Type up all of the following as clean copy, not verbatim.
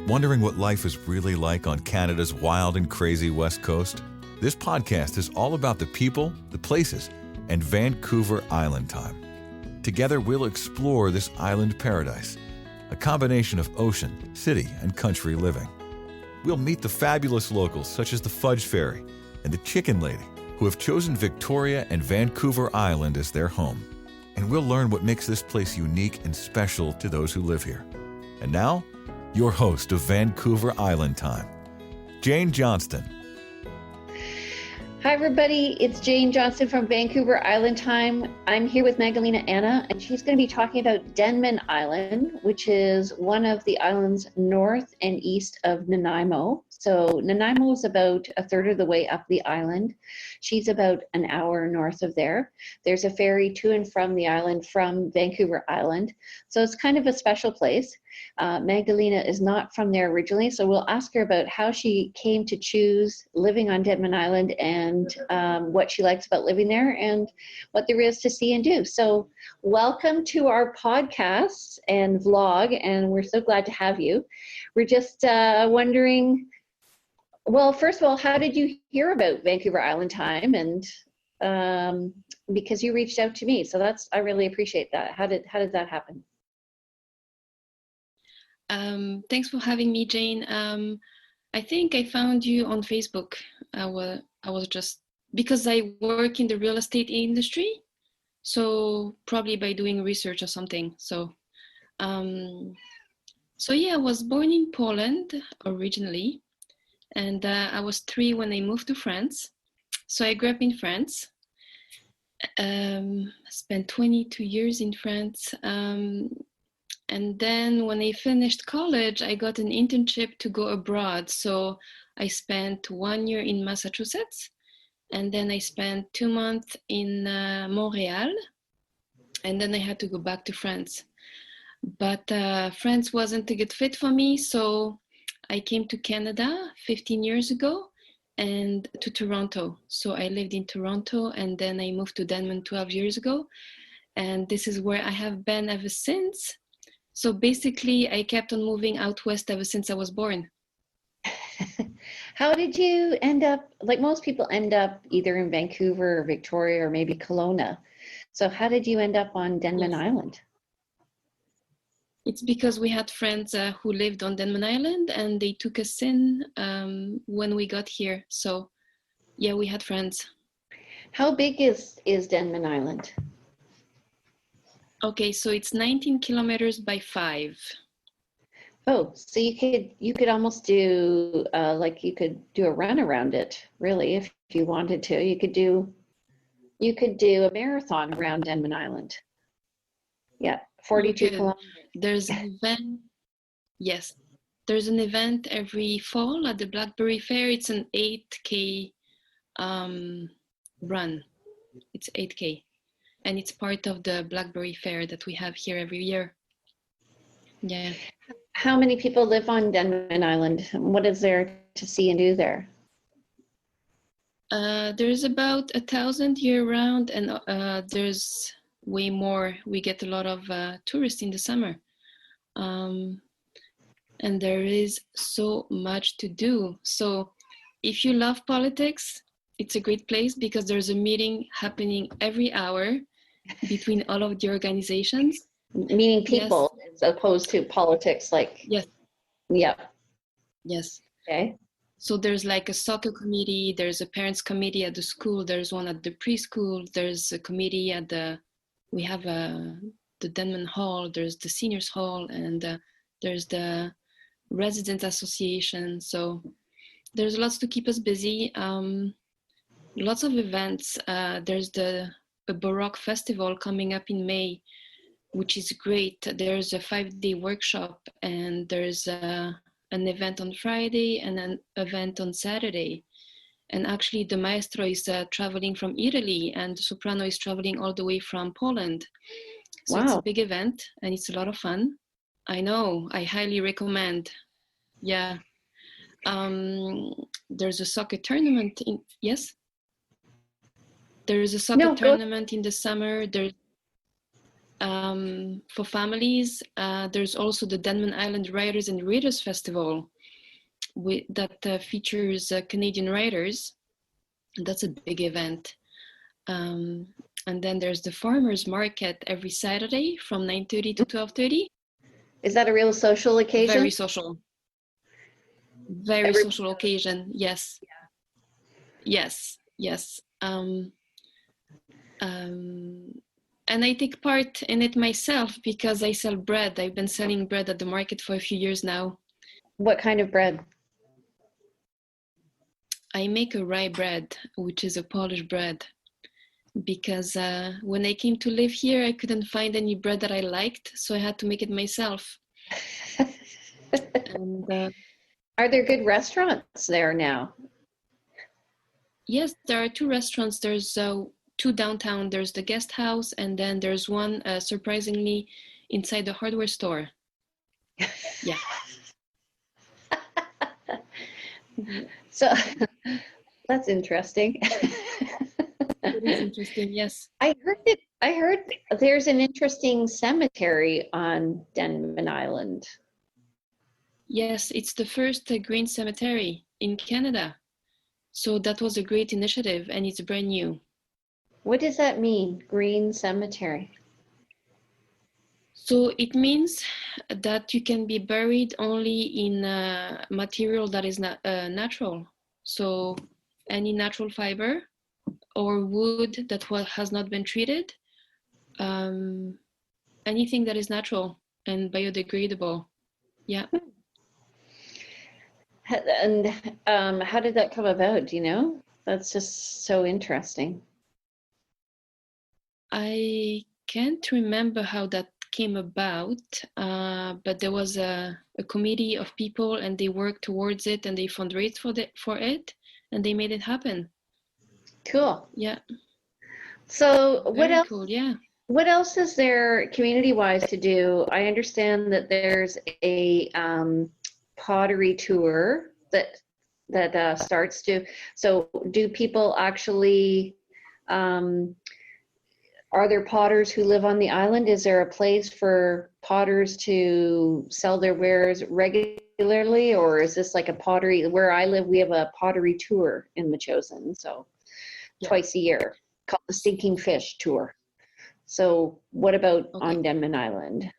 Wondering what life is really like on Canada's wild and crazy West Coast? This podcast is all about the people, the places, and Vancouver Island time. Together, we'll explore this island paradise, a combination of ocean, city, and country living. We'll meet the fabulous locals such as the Fudge Fairy and the Chicken Lady, who have chosen Victoria and Vancouver Island as their home. And we'll learn what makes this place unique and special to those who live here. And now, your host of Vancouver Island Time, Jane Johnston. Hi everybody, it's Jane Johnston from Vancouver Island Time. I'm here with Magdalena Anna, and she's going to be talking about Denman Island, which is one of the islands north and east of Nanaimo. So Nanaimo is about a third of the way up the island. She's about an hour north of there. There's a ferry to and from the island from Vancouver Island. So it's kind of a special place. Magdalena is not from there originally, so we'll ask her about how she came to choose living on Denman Island and what she likes about living there and what there is to see and do. So welcome to our podcast and vlog, and we're so glad to have you. We're just wondering, well, first of all, how did you hear about Vancouver Island Time? And because you reached out to me, so I really appreciate that. How did that happen? Thanks for having me, Jane. I think I found you on Facebook. I was just, because I work in the real estate industry, so probably by doing research or something. So yeah, I was born in Poland originally, and I was 3 when I moved to France. So I grew up in France. Spent 22 years in France. And then when I finished college, I got an internship to go abroad. So I spent 1 year in Massachusetts, and then I spent 2 months in Montreal, and then I had to go back to France. But France wasn't a good fit for me, so I came to Canada 15 years ago and to Toronto. So I lived in Toronto, and then I moved to Denman 12 years ago. And this is where I have been ever since. So basically, I kept on moving out west ever since I was born. How did you end up, like most people end up either in Vancouver or Victoria or maybe Kelowna. So how did you end up on Denman Island? It's because we had friends who lived on Denman Island, and they took us in when we got here. So yeah, we had friends. How big is Denman Island? Okay, so it's 19 kilometers by 5. Oh, so you could almost do you could do a run around it, really, if you wanted to. You could do a marathon around Denman Island. Yeah, 42 kilometers. There's an event. Yes, there's an event every fall at the Blackberry Fair. It's an 8K run. It's 8K. And it's part of the Blackberry Fair that we have here every year. Yeah. How many people live on Denman Island? What is there to see and do there? There's about 1,000 year-round, and there's way more. We get a lot of tourists in the summer. And there is so much to do. So if you love politics, it's a great place because there's a meeting happening every hour between all of the organizations. Meaning people, yes, as opposed to politics, like. Yes. Yeah. Yes. Okay. So there's like a soccer committee, there's a parents committee at the school, there's one at the preschool, there's a committee at we have the Denman Hall, there's the seniors hall, and there's the residents association. So there's lots to keep us busy. Lots of events. There's a Baroque festival coming up in May, which is great. There's a 5-day workshop, and there's an event on Friday and an event on Saturday. And actually the maestro is traveling from Italy, and the soprano is traveling all the way from Poland. So wow. It's a big event, and it's a lot of fun. I know, I highly recommend. Yeah. There's a soccer tournament yes? There is a soccer tournament in the summer. For families, there's also the Denman Island Writers and Readers Festival that features Canadian writers. That's a big event. And then there's the farmers market every Saturday from 9:30 to 12:30. Is that a real social occasion? Very social. Very social occasion. Yes. Yes. Yes. And I take part in it myself because I sell bread. I've been selling bread at the market for a few years now. What kind of bread? I make a rye bread, which is a Polish bread, because when I came to live here, I couldn't find any bread that I liked, so I had to make it myself. And, are there good restaurants there now? Yes, there are 2 restaurants. There's 2 downtown. There's the guest house, and then there's one surprisingly inside the hardware store. Yeah. So that's interesting. It is interesting, yes. I heard there's an interesting cemetery on Denman Island. Yes, it's the first green cemetery in Canada. So that was a great initiative, and it's brand new. What does that mean, green cemetery? So it means that you can be buried only in material that is natural. So any natural fiber or wood that has not been treated, anything that is natural and biodegradable. Yeah. And how did that come about? Do you know? That's just so interesting. I can't remember how that came about, but there was a committee of people, and they worked towards it, and they fundraised for it, and they made it happen. Cool. Yeah. So what Very else? cool. Yeah. What else is there community-wise to do? I understand that there's a pottery tour that starts to. So do people actually? Are there potters who live on the island? Is there a place for potters to sell their wares regularly, or is this like a pottery? Where I live, we have a pottery tour in Machosen, so twice a year, called the Stinking Fish Tour. So what about on Denman Island?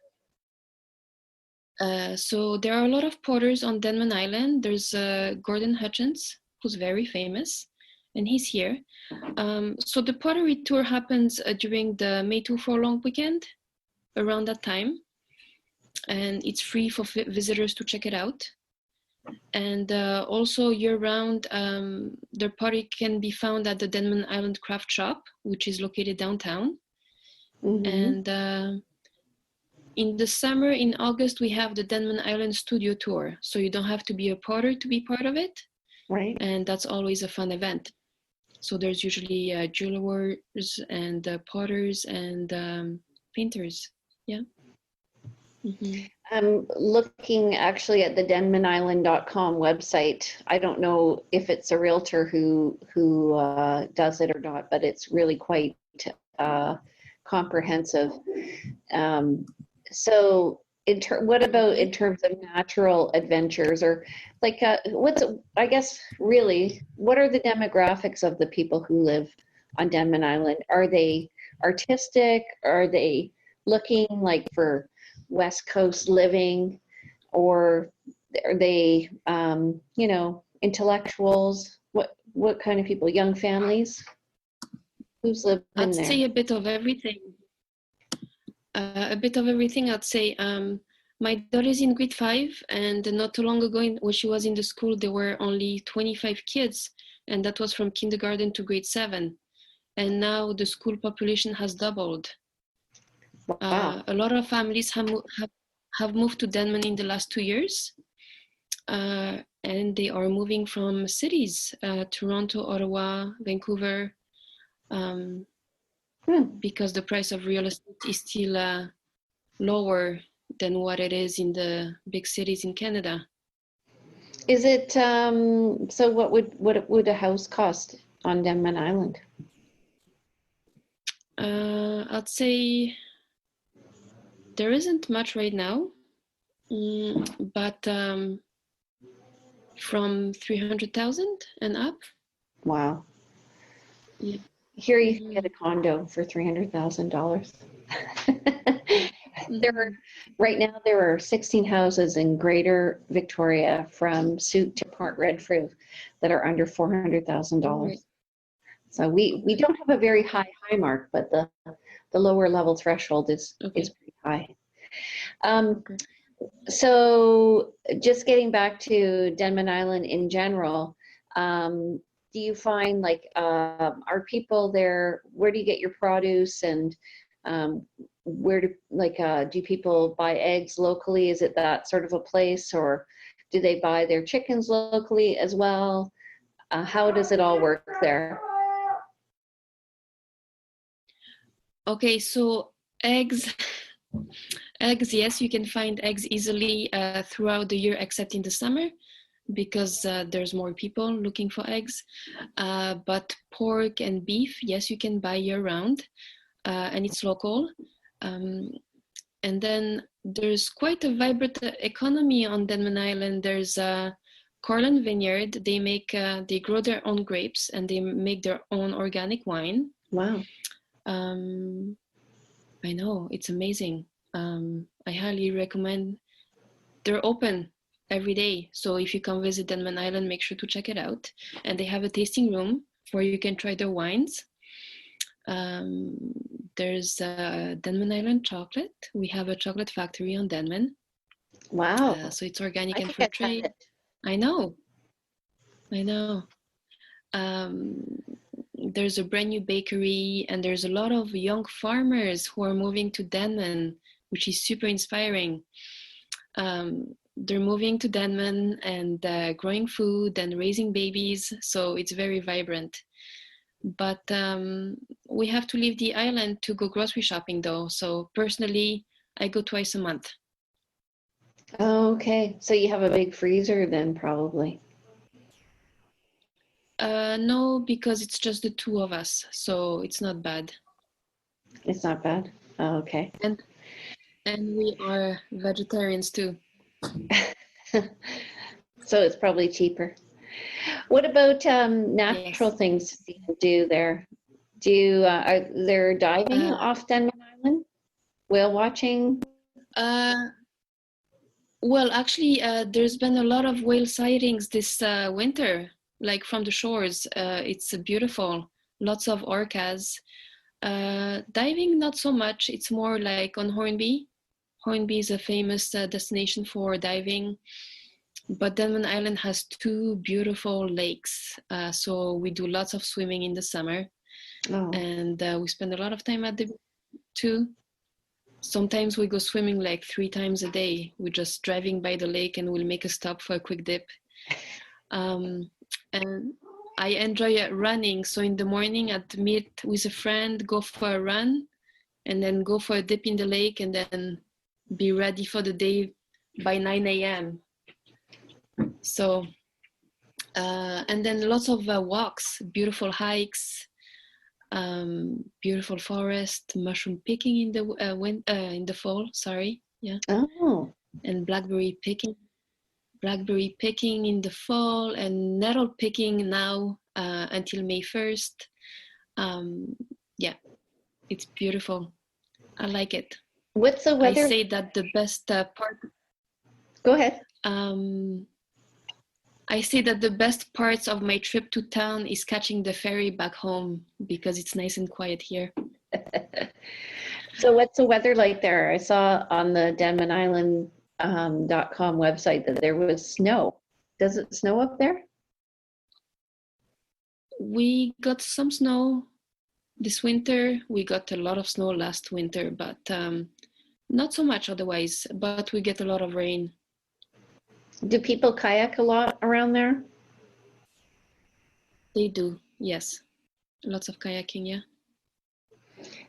So there are a lot of potters on Denman Island. There's Gordon Hutchins, who's very famous, and he's here. So the pottery tour happens during the May 2 for long weekend, around that time. And it's free for visitors to check it out. And also year-round, the pottery can be found at the Denman Island Craft Shop, which is located downtown. Mm-hmm. And in the summer, in August, we have the Denman Island Studio Tour. So you don't have to be a potter to be part of it. Right. And that's always a fun event. So there's usually jewelers and potters and painters. Yeah. Mm-hmm. I'm looking actually at the denmanisland.com website. I don't know if it's a realtor who does it or not, but it's really quite comprehensive. So what about in terms of natural adventures, or like what are the demographics of the people who live on Denman Island? Are they artistic? Are they looking like for West Coast living, or are they intellectuals? What kind of people? Young families? Who's living there? I'd say a bit of everything. I'd say. My daughter is in grade 5, and not too long ago, when she was in the school, there were only 25 kids, and that was from kindergarten to grade 7. And now the school population has doubled. Wow. A lot of families have moved to Denman in the last 2 years, and they are moving from cities, Toronto, Ottawa, Vancouver, because the price of real estate is still lower than what it is in the big cities in Canada. Is it so? What would a house cost on Denman Island? I'd say There isn't much right now, but from 300,000 and up. Wow. Yeah. Here you can get a condo for $300,000. Right now there are 16 houses in Greater Victoria from Souk to Port Redfrew that are under $400,000. Right. So we don't have a very high mark, but the lower level threshold is pretty high. Okay. So just getting back to Denman Island in general, do you find like, are people there, where do you get your produce, and where do people buy eggs locally? Is it that sort of a place, or do they buy their chickens locally as well? How does it all work there? Okay, so eggs, yes, you can find eggs easily throughout the year except in the summer, because there's more people looking for eggs. But pork and beef, yes, you can buy year-round, and it's local. And then there's quite a vibrant economy on Denman Island. There's a Corland Vineyard. They grow their own grapes and they make their own organic wine. Wow. I know, it's amazing. I highly recommend. They're open every day. So if you come visit Denman Island, make sure to check it out. And they have a tasting room where you can try their wines. There's Denman Island chocolate. We have a chocolate factory on Denman. Wow. So it's organic and think fair I've had trade. it. I know. There's a brand new bakery, and there's a lot of young farmers who are moving to Denman, which is super inspiring. They're moving to Denman and growing food and raising babies, so it's very vibrant. But we have to leave the island to go grocery shopping though. So personally, I go twice a month. Okay, so you have a big freezer then, probably. No, because it's just the two of us, so it's not bad. It's not bad. Oh, okay. And we are vegetarians too. So it's probably cheaper. What about natural Yes. things you do there? Are there diving off Denman Island? Whale watching? Well, actually, there's been a lot of whale sightings this winter, like from the shores. It's beautiful. Lots of orcas. Diving, not so much. It's more like on Hornby. Hornby is a famous destination for diving. But Denman Island has two beautiful lakes. So we do lots of swimming in the summer. Oh. And we spend a lot of time at the too. Sometimes we go swimming like 3 times a day. We're just driving by the lake and we'll make a stop for a quick dip. And I enjoy running. So in the morning I'd meet with a friend, go for a run, and then go for a dip in the lake, and then be ready for the day by 9 a.m. So, and then lots of walks, beautiful hikes, beautiful forest, mushroom picking in the fall. Sorry, yeah. Oh. And blackberry picking in the fall, and nettle picking now until May 1st. Yeah, it's beautiful. I like it. What's the weather? I say that the best part. Go ahead. I say that the best parts of my trip to town is catching the ferry back home, because it's nice and quiet here. So what's the weather like there? I saw on the Denman Island .com website that there was snow. Does it snow up there? We got some snow this winter. We got a lot of snow last winter, but not so much otherwise. But we get a lot of rain. Do people kayak a lot around there? They do, yes. Lots of kayaking, yeah.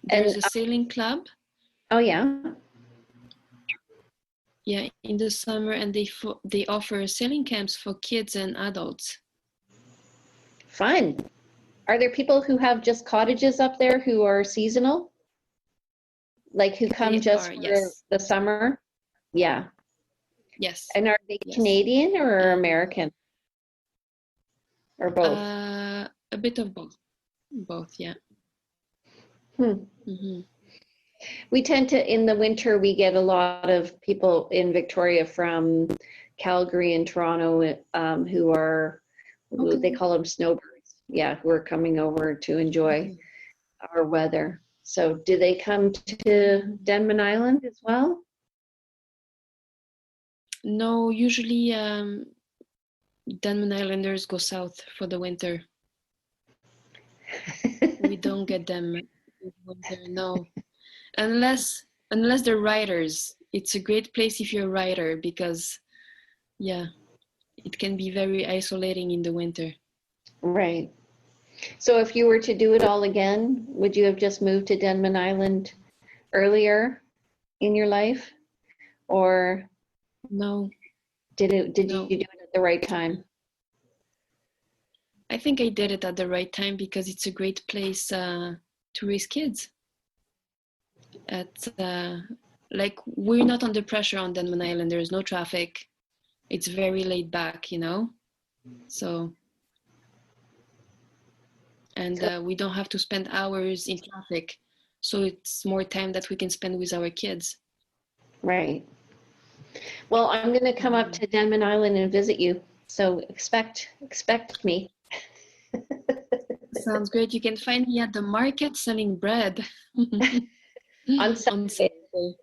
There's a sailing club. Oh, yeah? Yeah, in the summer, and they offer sailing camps for kids and adults. Fun. Are there people who have just cottages up there who are seasonal? like who come They just are, for yes. the summer? Yeah. Yes. And are they Yes. Canadian or American? Or both? A bit of both. Both, yeah. Hmm. Mm-hmm. We tend to, in the winter, we get a lot of people in Victoria from Calgary and Toronto who are, Okay. they call them snowbirds. Yeah, who are coming over to enjoy Okay. our weather. So do they come to Denman Island as well? No, usually Denman Islanders go south for the winter. We don't get them in winter, no. Unless they're writers. It's a great place if you're a writer because, yeah, it can be very isolating in the winter. Right. So if you were to do it all again, would you have just moved to Denman Island earlier in your life? Or No, did you no. do it at the right time? I think I did it at the right time because it's a great place to raise kids. Like we're not under pressure on Denman Island. There's no traffic. It's very laid back, you know. So, and we don't have to spend hours in traffic. So it's more time that we can spend with our kids. Right. Well, I'm going to come up to Denman Island and visit you. So expect me. Sounds great. You can find me at the market selling bread On on Sunday. Saturday.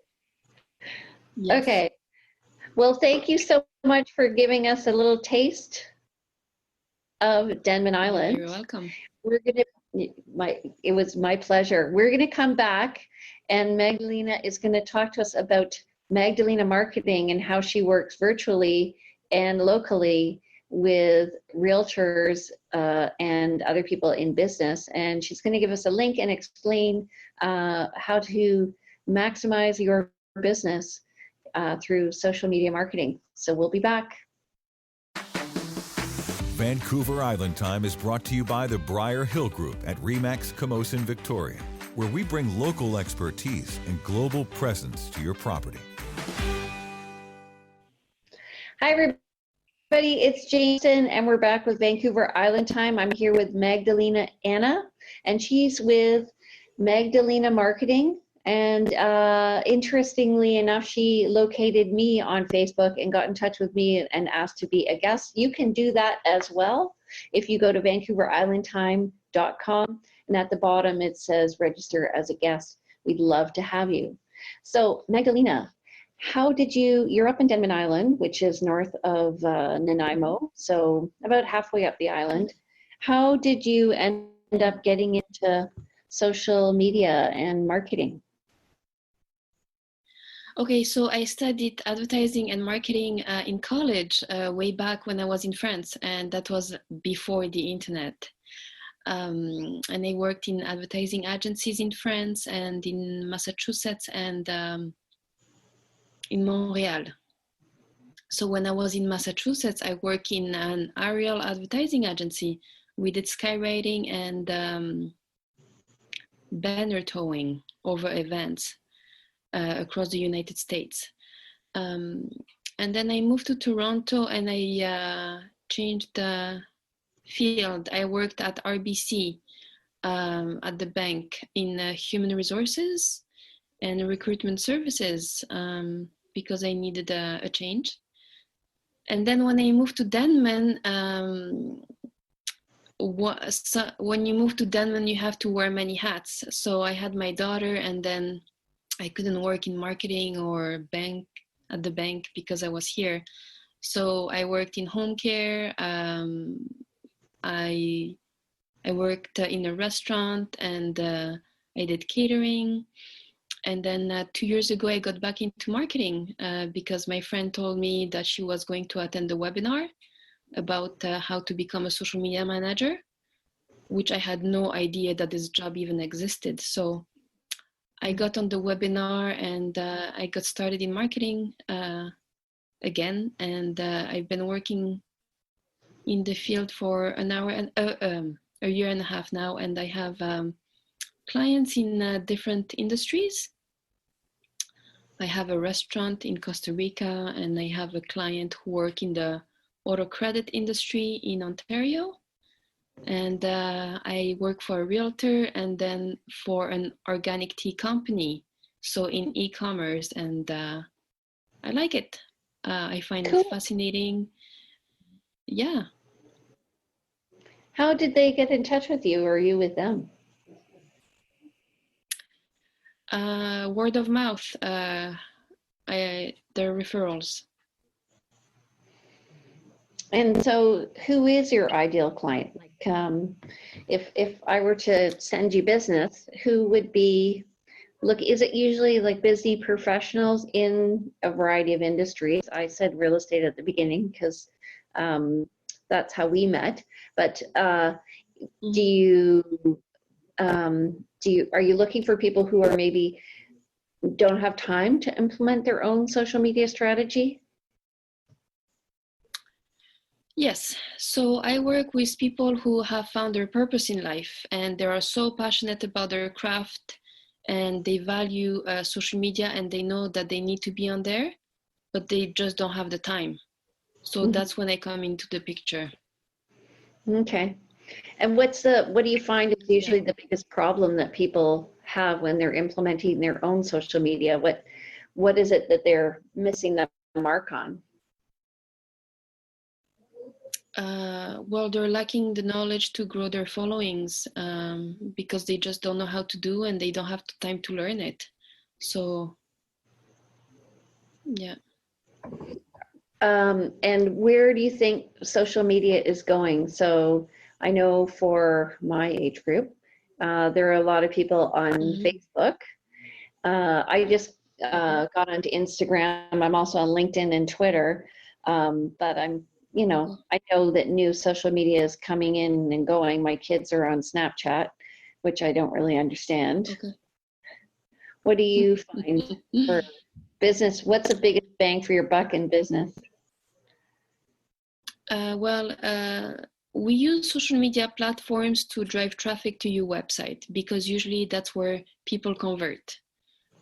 Yes. Okay. Well, thank you so much for giving us a little taste of Denman Island. You're welcome. It was my pleasure. We're gonna come back and Magdalena is gonna talk to us about Magdalena marketing and how she works virtually and locally with realtors and other people in business. And she's gonna give us a link and explain how to maximize your business through social media marketing. So we'll be back. Vancouver Island Time is brought to you by the Briar Hill Group at Remax Camosun, Victoria, where we bring local expertise and global presence to your property. Hi, everybody. It's Jason, and we're back with Vancouver Island Time. I'm here with Magdalena Anna, and she's with Magdalena Marketing. And interestingly enough, she located me on Facebook and got in touch with me and asked to be a guest. You can do that as well if you go to VancouverIslandTime.com, and at the bottom it says register as a guest. We'd love to have you. So Magdalena, how did you're up in Denman Island, which is north of Nanaimo, so about halfway up the island. How did you end up getting into social media and marketing? Okay, so I studied advertising and marketing in college way back when I was in France, and that was before the internet. And I worked in advertising agencies in France and in Massachusetts and in Montreal. So when I was in Massachusetts, I worked in an aerial advertising agency. We did skywriting and banner towing over events across the United States. And then I moved to Toronto and I changed the field. I worked at RBC at the bank in human resources and recruitment services because I needed a change. And then when I moved to Denman, when you move to Denman, you have to wear many hats. So I had my daughter, and then I couldn't work in marketing or at the bank because I was here. So I worked in home care. I worked in a restaurant, and I did catering. And then 2 years ago, I got back into marketing because my friend told me that she was going to attend a webinar about how to become a social media manager, which I had no idea that this job even existed. So I got on the webinar and I got started in marketing again. And I've been working in the field for a year and a half now. And I have clients in different industries. I have a restaurant in Costa Rica, and I have a client who work in the auto credit industry in Ontario. And I work for a realtor and then for an organic tea company. So in e-commerce, and I like it. I find Cool. it fascinating. Yeah. How did they get in touch with you, or you with them? Word of mouth. Their referrals. And so, who is your ideal client? Like, if I were to send you business, who would be? Look, is it usually like busy professionals in a variety of industries? I said real estate at the beginning because that's how we met. But do you are you looking for people who are maybe don't have time to implement their own social media strategy? Yes. So I work with people who have found their purpose in life, and they are so passionate about their craft, and they value social media, and they know that they need to be on there, but they just don't have the time. So that's when I come into the picture. Okay. And what do you find is usually the biggest problem that people have when they're implementing their own social media? What is it that they're missing the mark on? Well, they're lacking the knowledge to grow their followings because they just don't know how to do, and they don't have the time to learn it. So, yeah. And where do you think social media is going? So I know for my age group, there are a lot of people on Facebook. I just got onto Instagram. I'm also on LinkedIn and Twitter. But I know that new social media is coming in and going. My kids are on Snapchat, which I don't really understand. Okay. What do you find for business? What's the biggest bang for your buck in business? We use social media platforms to drive traffic to your website because usually that's where people convert.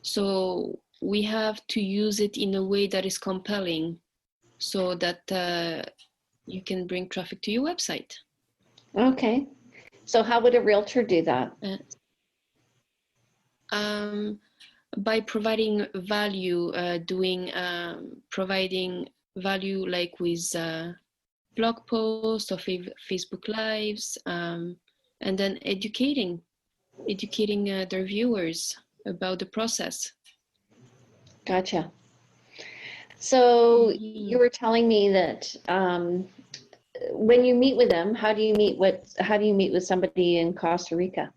So we have to use it in a way that is compelling so that you can bring traffic to your website. Okay. So how would a realtor do that? By providing value, providing value like with blog posts or Facebook Lives, and then educating their viewers about the process. Gotcha. So you were telling me that when you meet with them, how do you meet with somebody in Costa Rica?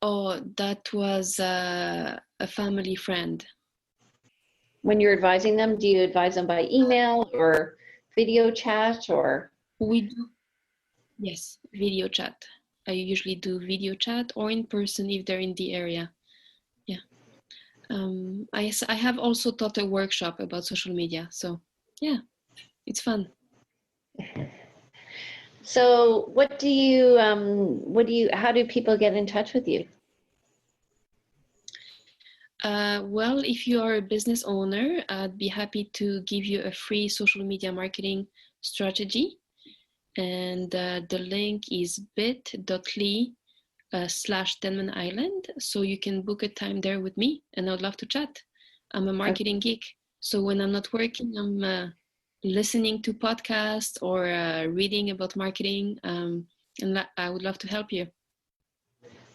Oh, that was a family friend. When you're advising them, do you advise them by email or video chat or? We do, yes, video chat. I usually do video chat or in person if they're in the area. Yeah. I have also taught a workshop about social media. So yeah, it's fun. So how do people get in touch with you? Well, if you are a business owner, I'd be happy to give you a free social media marketing strategy. And the link is bit.ly/Denman Island. So you can book a time there with me, and I'd love to chat. I'm a marketing geek. So when I'm not working, I'm listening to podcasts or reading about marketing. And I would love to help you.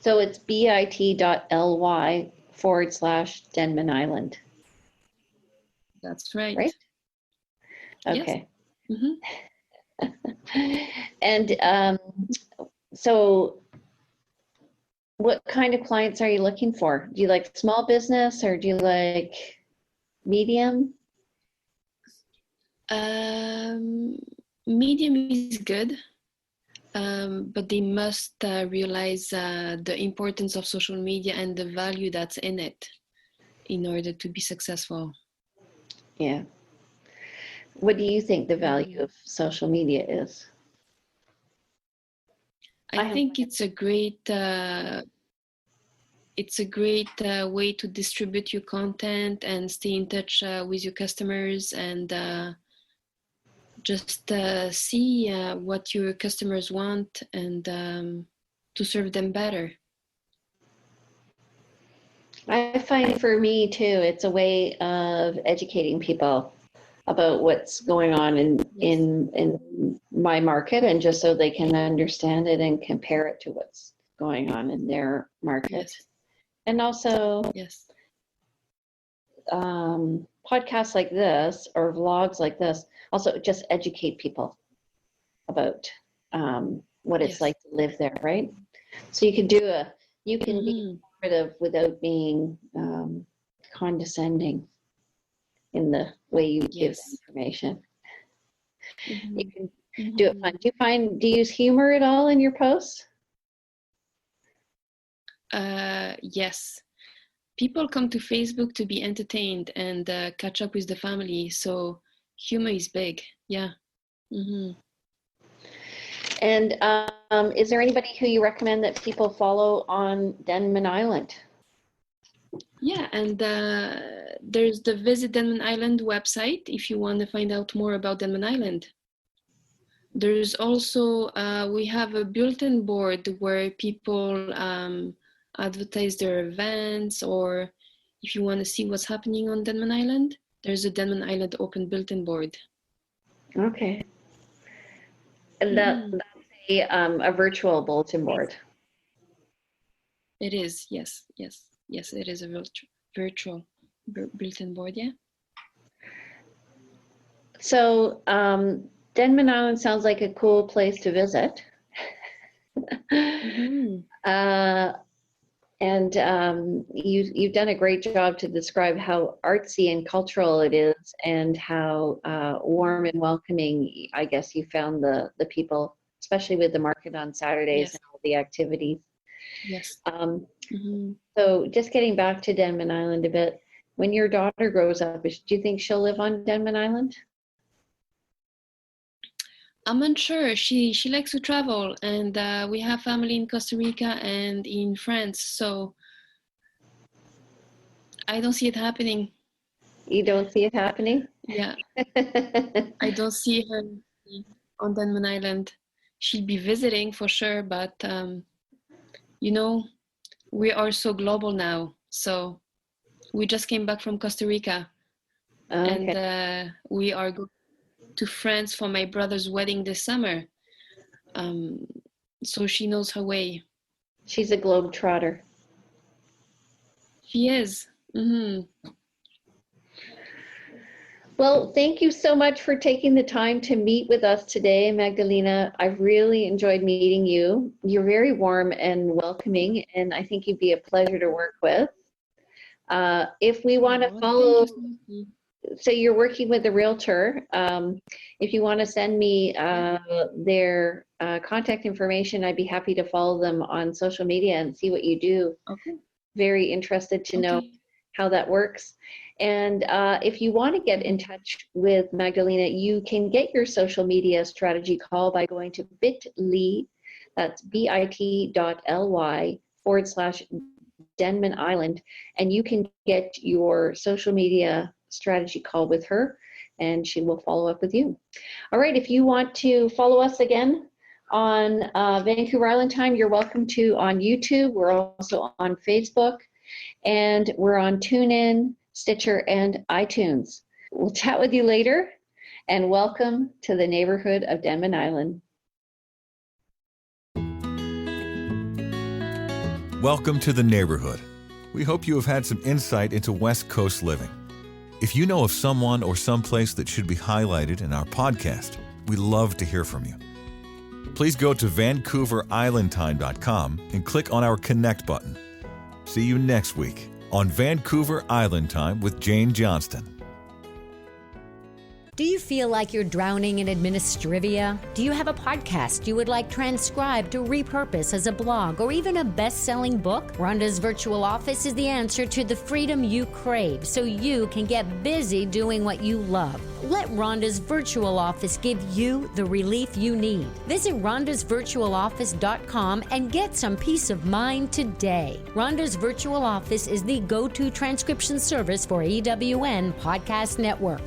So it's bit.ly/Denman Island. That's right. Right? Okay. Yes. And so what kind of clients are you looking for? Do you like small business or do you like medium? Medium is good, but they must realize the importance of social media and the value that's in it in order to be successful. Yeah. What do you think the value of social media is? I think it's a great it's a great way to distribute your content and stay in touch with your customers and just see what your customers want and to serve them better. I find for me too, it's a way of educating people about what's going on in my market, and just so they can understand it and compare it to what's going on in their market. Yes. And also Yes. Podcasts like this or vlogs like this also just educate people about what it's Yes. like to live there, right? So you can be informative without being condescending in the way you give information. You can do it fun. Do you use humor at all in your posts? Yes. People come to Facebook to be entertained and catch up with the family. So humor is big. Yeah. And is there anybody who you recommend that people follow on Denman Island? Yeah, and there's the Visit Denman Island website if you want to find out more about Denman Island. There's also, we have a bulletin board where people advertise their events, or if you want to see what's happening on Denman Island, there's a Denman Island open bulletin board. Okay. And that's a virtual bulletin board. It is, yes, it is a virtual bulletin board, yeah. So Denman Island sounds like a cool place to visit. And you've done a great job to describe how artsy and cultural it is, and how warm and welcoming, I guess, you found the people, especially with the market on Saturdays and all the activities. Yes. So just getting back to Denman Island a bit, when your daughter grows up, do you think she'll live on Denman Island? I'm unsure. She likes to travel, and we have family in Costa Rica and in France, so I don't see it happening. You don't see it happening? Yeah. I don't see her on Denman Island. She'll be visiting for sure, but you know, we are so global now. So we just came back from Costa Rica, and we are going to France for my brother's wedding this summer. So she knows her way. She's a globetrotter. She is. Well, thank you so much for taking the time to meet with us today, Magdalena. I've really enjoyed meeting you. You're very warm and welcoming, and I think you'd be a pleasure to work with. If we want to follow, so you're working with a realtor. If you want to send me their contact information, I'd be happy to follow them on social media and see what you do. Okay. Very interested to know how that works. And if you want to get in touch with Magdalena, you can get your social media strategy call by going to bit.ly, that's bit.ly/Denman Island, and you can get your social media strategy call with her, and she will follow up with you. All right, if you want to follow us again on Vancouver Island Time, you're welcome to on YouTube. We're also on Facebook, and we're on TuneIn, Stitcher, and iTunes. We'll chat with you later, and welcome to the neighborhood of Denman Island. Welcome to the neighborhood. We hope you have had some insight into West Coast living. If you know of someone or someplace that should be highlighted in our podcast, we'd love to hear from you. Please go to VancouverIslandTime.com and click on our Connect button. See you next week on Vancouver Island Time with Jane Johnston. Do you feel like you're drowning in administrivia? Do you have a podcast you would like transcribed to repurpose as a blog or even a best-selling book? Rhonda's Virtual Office is the answer to the freedom you crave so you can get busy doing what you love. Let Rhonda's Virtual Office give you the relief you need. Visit rhondasvirtualoffice.com and get some peace of mind today. Rhonda's Virtual Office is the go-to transcription service for EWN Podcast Network.